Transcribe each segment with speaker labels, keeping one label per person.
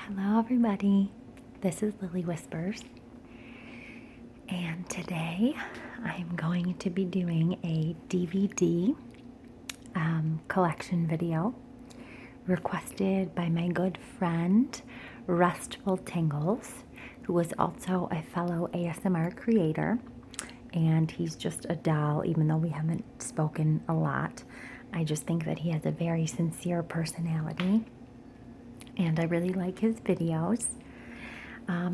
Speaker 1: Hello, everybody. This is Lily Whispers, and today I'm going to be doing a DVD collection video requested by my good friend Restful Tingles, who is also a fellow ASMR creator, and he's just a doll, even though we haven't spoken a lot. I just think that he has a very sincere personality, and I really like his videos.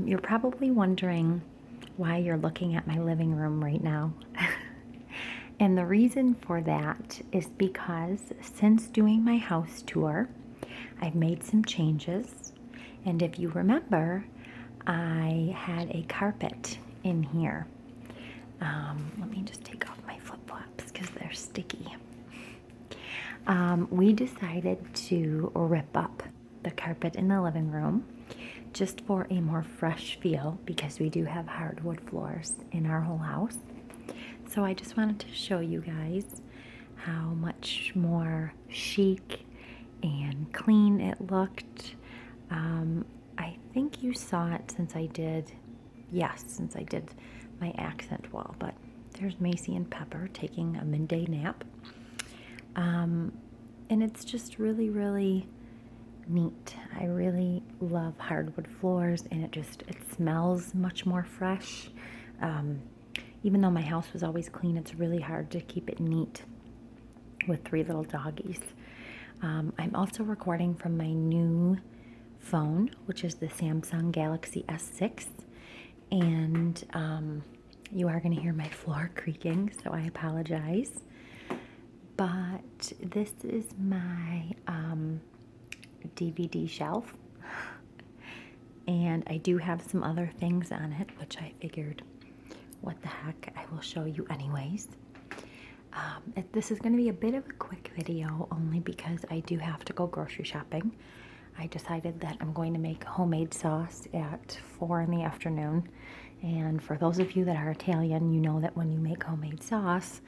Speaker 1: You're probably wondering why you're looking at my living room right now. And the reason for that is because since doing my house tour, I've made some changes. And if you remember, I had a carpet in here. Let me just take off my flip-flops because they're sticky. We decided to rip up the carpet in the living room just for a more fresh feel, because we do have hardwood floors in our whole house. So I just wanted to show you guys how much more chic and clean it looked. I think you saw it since I did my accent wall, but there's Macy and Pepper taking a midday nap. And it's just really, really neat. I really love hardwood floors, and it smells much more fresh. Even though my house was always clean, it's really hard to keep it neat with 3 little doggies. I'm also recording from my new phone, which is the Samsung Galaxy S6, and you are going to hear my floor creaking, so I apologize. But this is my DVD shelf, and I do have some other things on it, which I figured, what the heck, I will show you anyways. This is going to be a bit of a quick video, only because I do have to go grocery shopping. I decided that I'm going to make homemade sauce at 4 in the afternoon, and for those of you that are Italian, you know that when you make homemade sauce,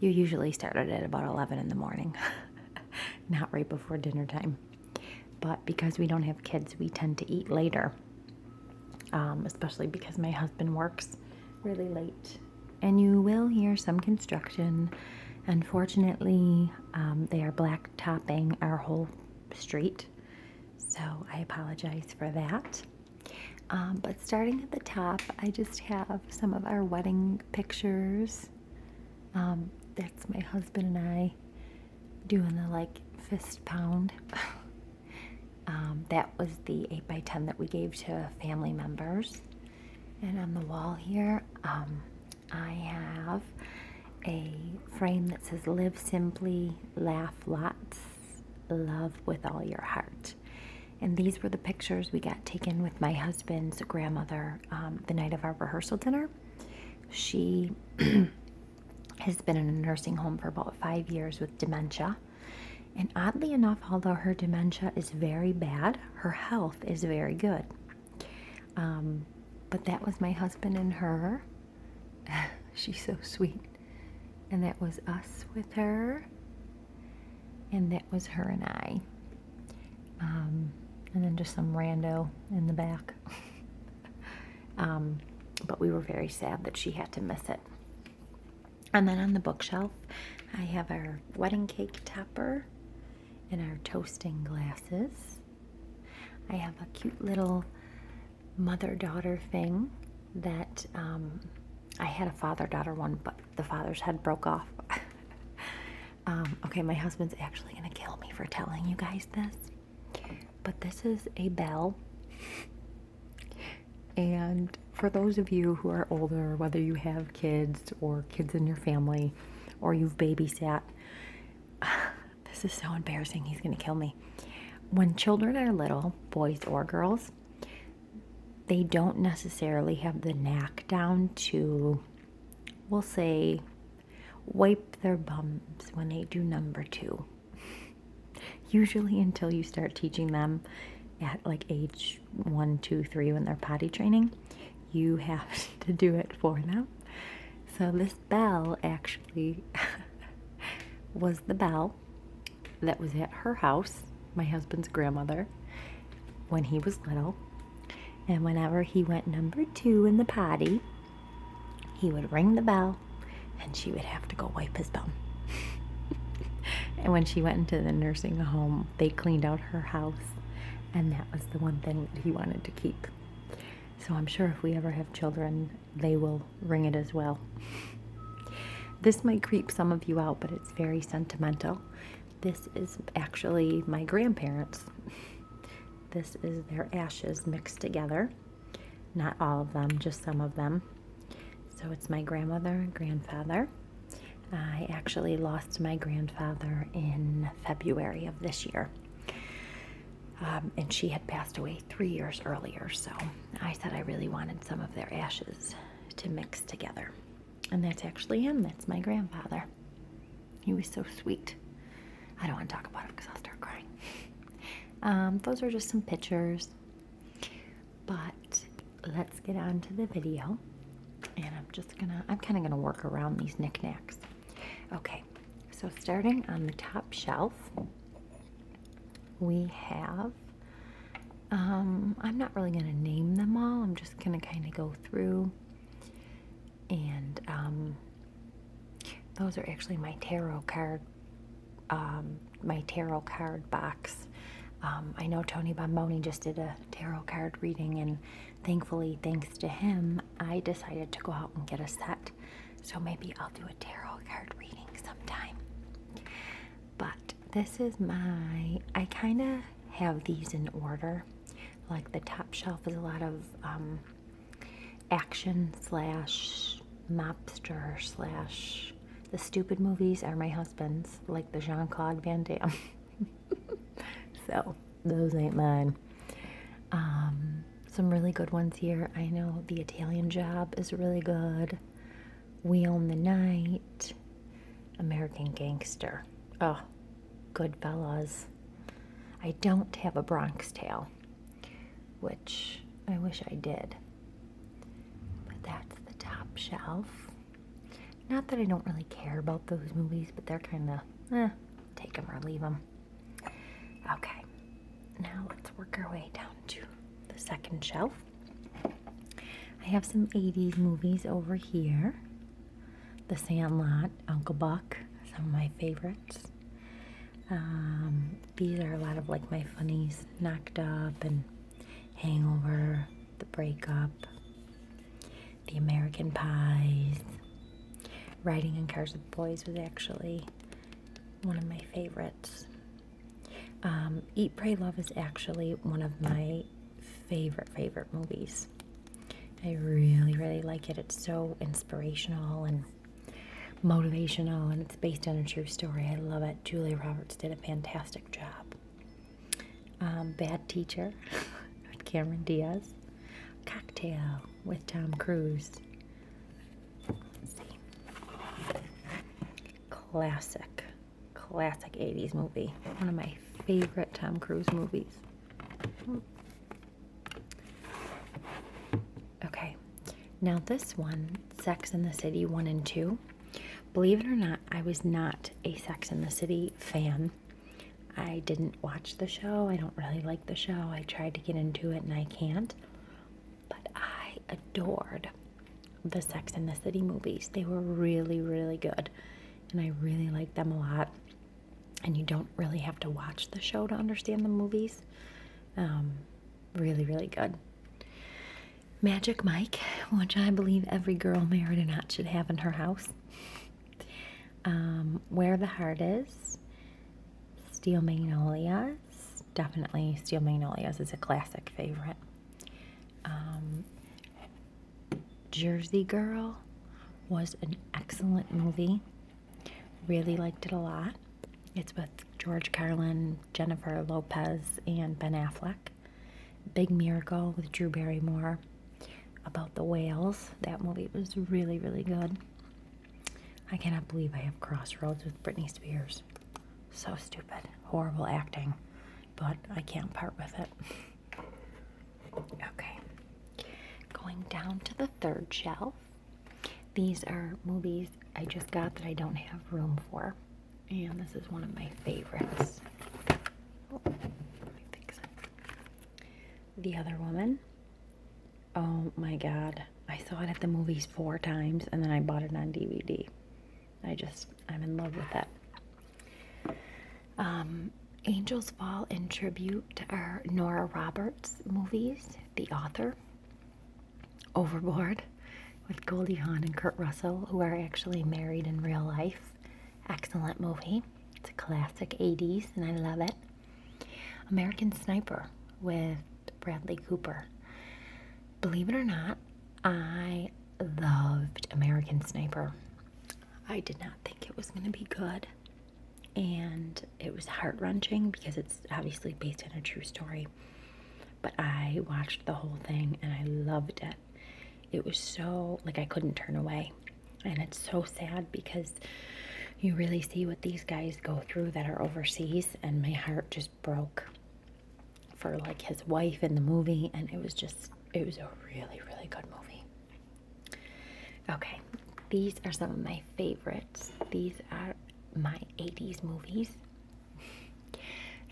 Speaker 1: you usually start it at about 11 in the morning, not right before dinner time. But because we don't have kids, we tend to eat later, especially because my husband works really late. And you will hear some construction. Unfortunately, they are blacktopping our whole street, so I apologize for that. But starting at the top, I just have some of our wedding pictures. That's my husband and I doing the fist pound. That was the 8x10 that we gave to family members. And on the wall here, I have a frame that says "Live simply, laugh lots, love with all your heart." And these were the pictures we got taken with my husband's grandmother the night of our rehearsal dinner. She has been in a nursing home for about 5 years with dementia. And oddly enough, although her dementia is very bad, her health is very good. But that was my husband and her. She's so sweet. And that was us with her. And that was her and I. And then just some rando in the back. But we were very sad that she had to miss it. And then on the bookshelf, I have our wedding cake topper and our toasting glasses. I have a cute little mother-daughter thing that I had a father-daughter one, but the father's head broke off. Okay, my husband's actually going to kill me for telling you guys this, but this is a bell. And for those of you who are older, whether you have kids or kids in your family, or you've babysat, this is so embarrassing, he's going to kill me. When children are little, boys or girls, they don't necessarily have the knack down to, we'll say, wipe their bums when they do number 2. Usually until you start teaching them at age 1, 2, 3 when they're potty training, you have to do it for them. So this bell actually was the bell that was at her house, my husband's grandmother, when he was little. And whenever he went number 2 in the potty, he would ring the bell and she would have to go wipe his bum. And when she went into the nursing home, they cleaned out her house, and that was the one thing that he wanted to keep. So I'm sure if we ever have children, they will ring it as well. This might creep some of you out, but it's very sentimental. This is actually my grandparents. This is their ashes mixed together. Not all of them, just some of them. So it's my grandmother and grandfather. I actually lost my grandfather in February of this year. And she had passed away 3 years earlier, so I said I really wanted some of their ashes to mix together. And that's actually him. That's my grandfather. He was so sweet. I don't want to talk about it because I'll start crying. Those are just some pictures. But let's get on to the video. And I'm kind of gonna work around these knickknacks. Okay, so starting on the top shelf, we have, I'm not really gonna name them all. I'm just gonna kind of go through, and those are actually my tarot card box. I know Tony Bomboni just did a tarot card reading, and thankfully, thanks to him, I decided to go out and get a set. So maybe I'll do a tarot card reading sometime. But this is I kind of have these in order. Like the top shelf is a lot of action / mobster / the stupid movies are my husband's, like the Jean-Claude Van Damme. So those ain't mine. Some really good ones here. I know The Italian Job is really good. We Own the Night. American Gangster. Oh, Goodfellas. I don't have a Bronx Tale, which I wish I did. But that's the top shelf. Not that I don't really care about those movies, but they're kind of, take them or leave them. Okay, now let's work our way down to the second shelf. I have some 80s movies over here. The Sandlot, Uncle Buck, some of my favorites. These are a lot of like my funnies, Knocked Up and Hangover, The Breakup, The American Pies. Riding in Cars with Boys was actually one of my favorites. Eat, Pray, Love is actually one of my favorite movies. I really, really like it. It's so inspirational and motivational, and it's based on a true story. I love it. Julia Roberts did a fantastic job. Bad Teacher with Cameron Diaz. Cocktail with Tom Cruise. Let's see. Classic 80s movie. One of my favorite Tom Cruise movies. Okay, now this one, Sex and the City 1 and 2. Believe it or not, I was not a Sex and the City fan. I didn't watch the show. I don't really like the show. I tried to get into it and I can't. But I adored the Sex and the City movies. They were really, really good. And I really liked them a lot. And you don't really have to watch the show to understand the movies. Really, really good. Magic Mike, which I believe every girl married or not should have in her house. Where the Heart Is. Steel Magnolias. Definitely Steel Magnolias is a classic favorite. Jersey Girl was an excellent movie. Really liked it a lot. It's with George Carlin, Jennifer Lopez, and Ben Affleck. Big Miracle with Drew Barrymore. About the whales. That movie was really, really good. I cannot believe I have Crossroads with Britney Spears. So stupid. Horrible acting. But I can't part with it. Okay. Going down to the third shelf. These are movies I just got that I don't have room for. And this is one of my favorites. Oh, let me fix it. The Other Woman. Oh my God. I saw it at the movies 4 times and then I bought it on DVD. I'm in love with it. Angels Fall in tribute are Nora Roberts movies, The Author, Overboard, with Goldie Hawn and Kurt Russell, who are actually married in real life. Excellent movie. It's a classic 80s, and I love it. American Sniper with Bradley Cooper. Believe it or not, I loved American Sniper. I did not think it was going to be good. And it was heart-wrenching because it's obviously based on a true story. But I watched the whole thing and I loved it. It was so, like, I couldn't turn away. And it's so sad because you really see what these guys go through that are overseas, and my heart just broke for, like, his wife in the movie, and it was a really, really good movie. Okay, these are some of my favorites. These are my 80s movies.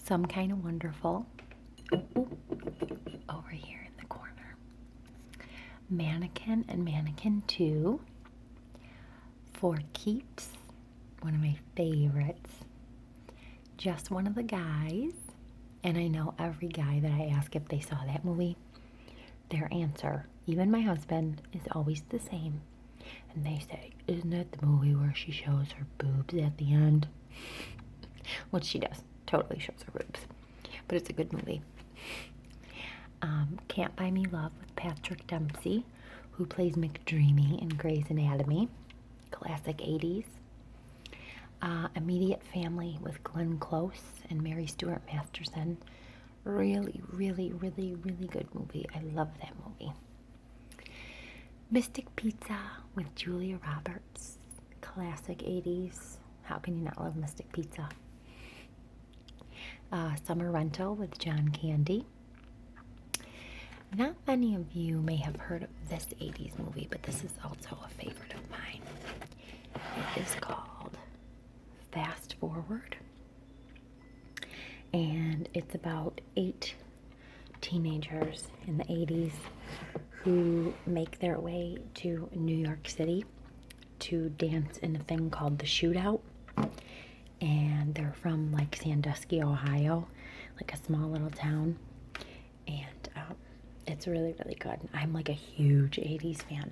Speaker 1: Some Kind of Wonderful. Ooh, over here in the corner. Mannequin and Mannequin 2. For Keeps, one of my favorites. Just One of the Guys. And I know every guy that I ask if they saw that movie, their answer, even my husband, is always the same. And they say, isn't that the movie where she shows her boobs at the end? Which she does. Totally shows her boobs. But it's a good movie. Can't Buy Me Love with Patrick Dempsey, who plays McDreamy in Grey's Anatomy. Classic 80s. Immediate Family with Glenn Close and Mary Stuart Masterson. Really, really, really, really good movie. I love that movie. Mystic Pizza with Julia Roberts. Classic 80s. How can you not love Mystic Pizza? Summer Rental with John Candy. Not many of you may have heard of this 80s movie, but this is also a favorite of mine. It is called Fast Forward. And it's about 8 teenagers in the 80s who make their way to New York City to dance in a thing called the Shootout. And they're from, like, Sandusky, Ohio, like a small little town. And it's really, really good. I'm like a huge 80s fan.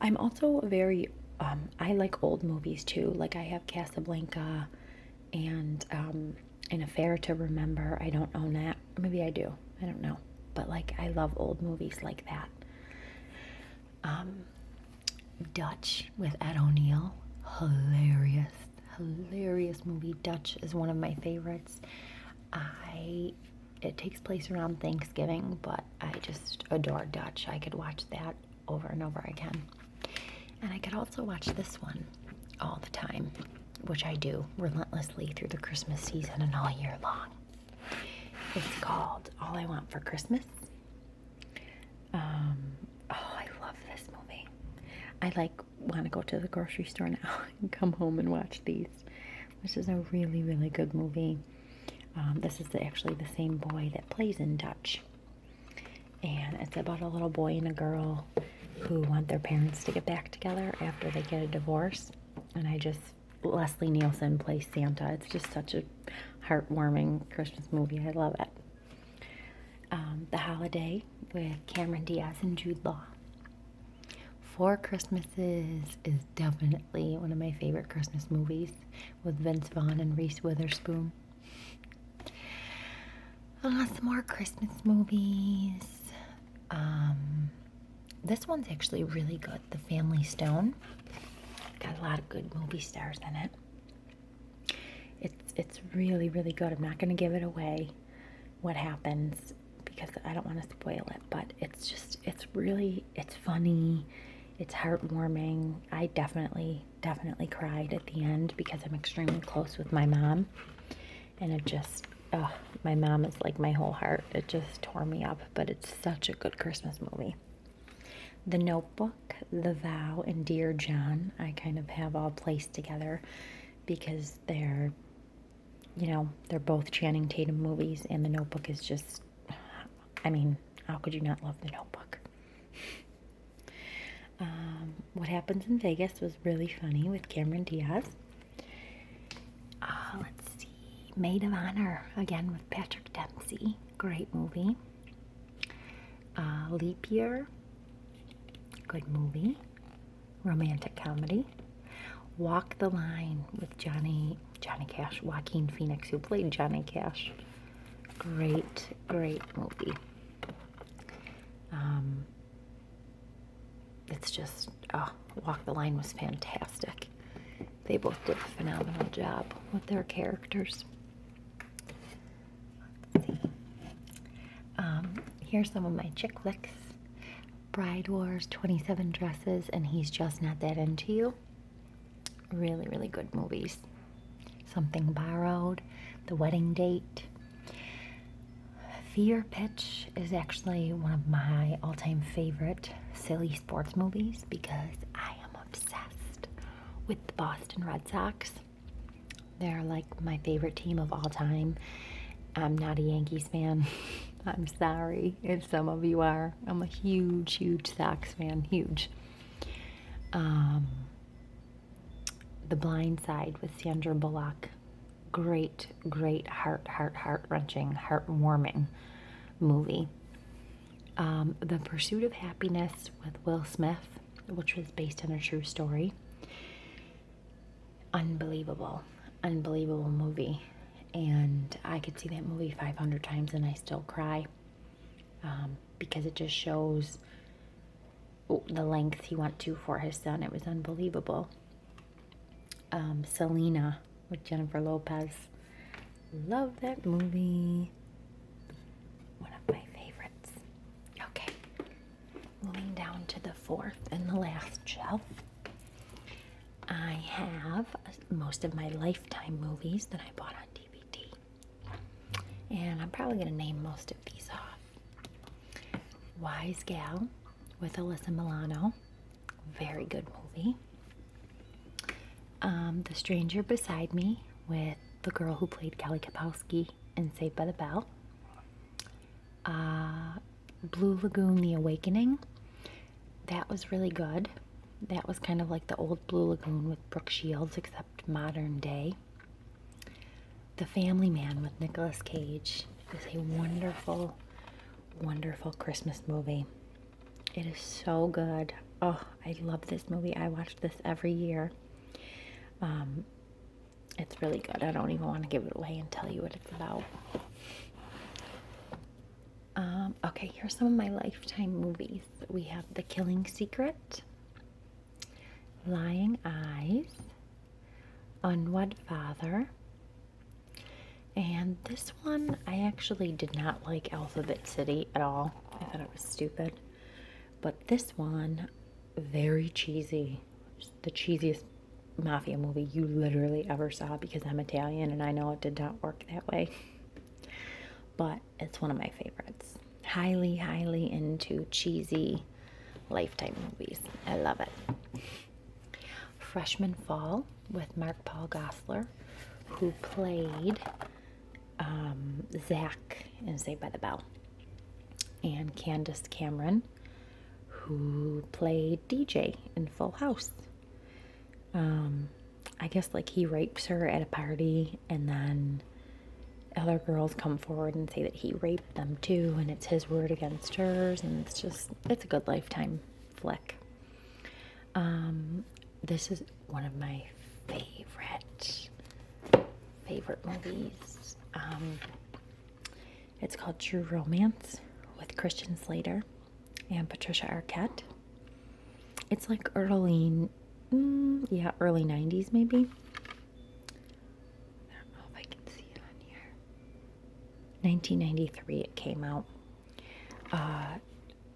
Speaker 1: I'm also a very, I like old movies too. Like, I have Casablanca and An Affair to Remember. I don't own that. Maybe I do. I don't know. But, like, I love old movies like that. Dutch with Ed O'Neill. Hilarious movie. Dutch is one of my favorites. It takes place around Thanksgiving, but I just adore Dutch. I could watch that over and over again. And I could also watch this one all the time, which I do relentlessly through the Christmas season and all year long. It's called All I Want for Christmas. I love this movie. I want to go to the grocery store now and come home and watch these. This is a really, really good movie. This is actually the same boy that plays in Dutch. And it's about a little boy and a girl who want their parents to get back together after they get a divorce. And Leslie Nielsen plays Santa. It's just such a heartwarming Christmas movie. I love it. The Holiday with Cameron Diaz and Jude Law. Four Christmases is definitely one of my favorite Christmas movies with Vince Vaughn and Reese Witherspoon. Some more Christmas movies. This one's actually really good. The Family Stone. Got a lot of good movie stars in it. It's really, really good. I'm not going to give it away what happens because I don't want to spoil it, but it's funny. It's heartwarming. I definitely cried at the end because I'm extremely close with my mom. And my mom is like my whole heart. It just tore me up, but it's such a good Christmas movie. The Notebook, The Vow, and Dear John, I kind of have all placed together because they're you know, they're both Channing Tatum movies, and The Notebook is just, I mean, how could you not love The Notebook? What Happens in Vegas was really funny with Cameron Diaz. Let's see, Maid of Honor, again with Patrick Dempsey, great movie. Leap Year, good movie, romantic comedy. Walk the Line with Johnny Cash, Joaquin Phoenix, who played Johnny Cash. Great movie. It's just, Walk the Line was fantastic. They both did a phenomenal job with their characters. Let's see. Here's some of my chick flicks. Bride Wars, 27 Dresses, and He's Just Not That Into You. Really good movies. Something Borrowed, The Wedding Date. Fever Pitch is actually one of my all-time favorite silly sports movies because I am obsessed with the Boston Red Sox. They're like my favorite team of all time. I'm not a Yankees fan. I'm sorry if some of you are. I'm a huge Sox fan. Huge. The Blind Side with Sandra Bullock. Great heart-wrenching, heartwarming movie. The Pursuit of Happiness with Will Smith, which was based on a true story. Unbelievable movie. And I could see that movie 500 times and I still cry. Because it just shows the length he went to for his son. It was unbelievable. Selena with Jennifer Lopez. Love that movie. One of my favorites. Okay. Moving down to the fourth and the last shelf. I have most of my Lifetime movies that I bought on DVD. And I'm probably going to name most of these off. Wise Gal with Alyssa Milano. Very good movie. The Stranger Beside Me with the girl who played Kelly Kapowski in Saved by the Bell. Blue Lagoon, The Awakening. That was really good. That was kind of like the old Blue Lagoon with Brooke Shields, except modern day. The Family Man with Nicolas Cage is a wonderful Christmas movie. It is so good. Oh, I love this movie. I watch this every year. It's really good. I don't even want to give it away and tell you what it's about. Okay, here's some of my Lifetime movies. We have The Killing Secret, Lying Eyes, Unwed Father, and this one I actually did not like Alphabet City at all. I thought it was stupid. But this one, very cheesy. The cheesiest mafia movie you literally ever saw because I'm Italian and I know it did not work that way. But it's one of my favorites. Highly into cheesy Lifetime movies. I love it. Freshman Fall with Mark Paul Gosselaar, who played Zach in Saved by the Bell, and Candace Cameron, who played DJ in Full House. I guess like he rapes her at a party and then other girls come forward and say that he raped them too, and it's his word against hers, and it's a good Lifetime flick. This is one of my favorite movies. It's called True Romance with Christian Slater and Patricia Arquette. It's like early 90s maybe. I don't know if I can see it on here. 1993 it came out.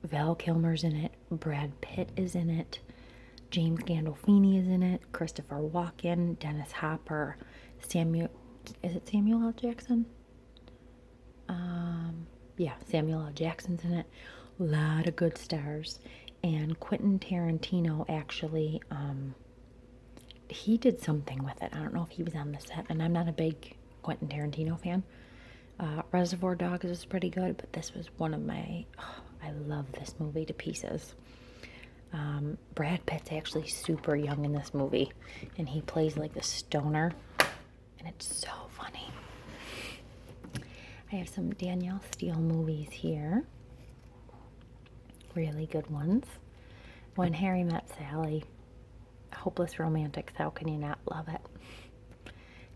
Speaker 1: Val Kilmer's in it. Brad Pitt is in it. James Gandolfini is in it. Christopher Walken, Dennis Hopper, Samuel L. Jackson? Samuel L. Jackson's in it. A lot of good stars. And Quentin Tarantino actually, he did something with it. I don't know if he was on the set, and I'm not a big Quentin Tarantino fan. Reservoir Dogs is pretty good, but this was one of my, I love this movie to pieces. Brad Pitt's actually super young in this movie, and he plays like the stoner, and it's so funny. I have some Danielle Steele movies here. Really good ones. When Harry Met Sally, Hopeless Romantics, how can you not love it?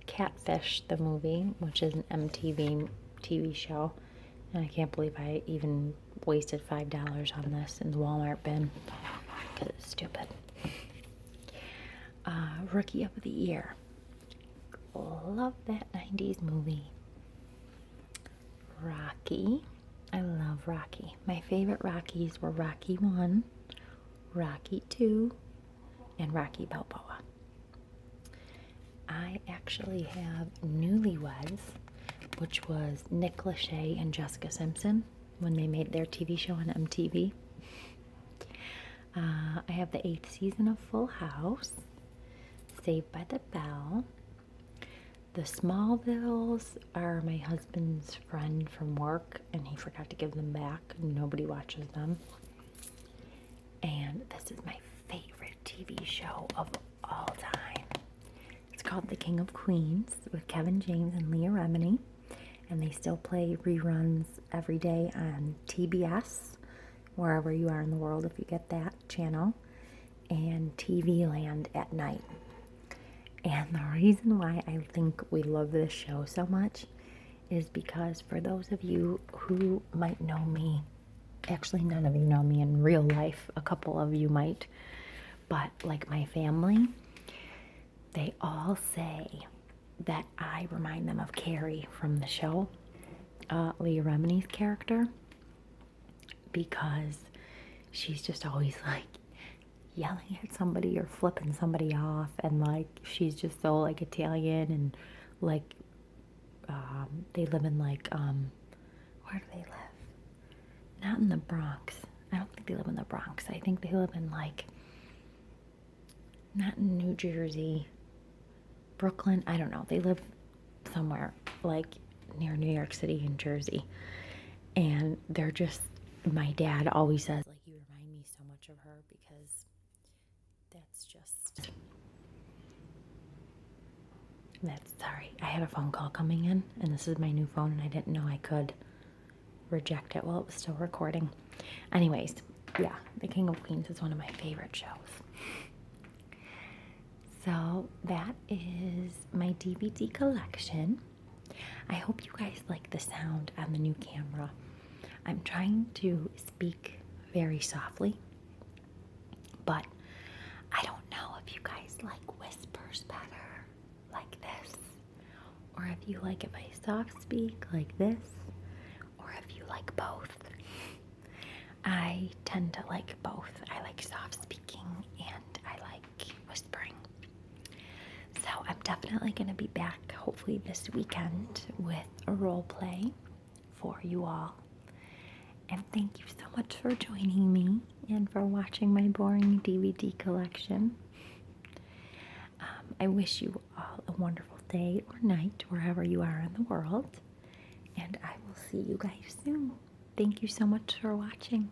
Speaker 1: Catfish, the movie, which is an MTV TV show. And I can't believe I even wasted $5 on this in the Walmart bin because it's stupid. Rookie of the Year. Love that 90s movie. Rocky. I love Rocky. My favorite Rockies were Rocky 1, Rocky 2, and Rocky Balboa. I actually have Newlyweds, which was Nick Lachey and Jessica Simpson when they made their TV show on MTV. I have the 8th season of Full House, Saved by the Bell. The Smallvilles are my husband's friend from work, and he forgot to give them back. Nobody watches them. And this is my favorite TV show of all time. It's called The King of Queens with Kevin James and Leah Remini. And they still play reruns every day on TBS, wherever you are in the world if you get that channel, and TV Land at night. And the reason why I think we love this show so much is because for those of you who might know me, actually none of you know me in real life, a couple of you might, but like my family, they all say that I remind them of Carrie from the show, Leah Remini's character, because she's just always like yelling at somebody or flipping somebody off, and like she's just so like Italian, and like they live in like where do they live? Not in the Bronx. I don't think they live in the Bronx. I think they live in like, not in New Jersey, Brooklyn. I don't know. They live somewhere like near New York City and Jersey, and they're just, my dad always says like, you remind me so much of her, because that's just, sorry, I had a phone call coming in, and this is my new phone, and I didn't know I could reject it while it was still recording. Anyways, yeah, The King of Queens is one of my favorite shows. So that is my DVD collection. I hope you guys like the sound on the new camera. I'm trying to speak very softly, but I don't know if you guys like whispers better, like this, or if you like if I soft speak like this, or if you like both. I tend to like both. I like soft speaking and I like whispering. So I'm definitely going to be back hopefully this weekend with a role play for you all. And thank you so much for joining me and for watching my boring DVD collection. I wish you all a wonderful day or night wherever you are in the world. And I will see you guys soon. Thank you so much for watching.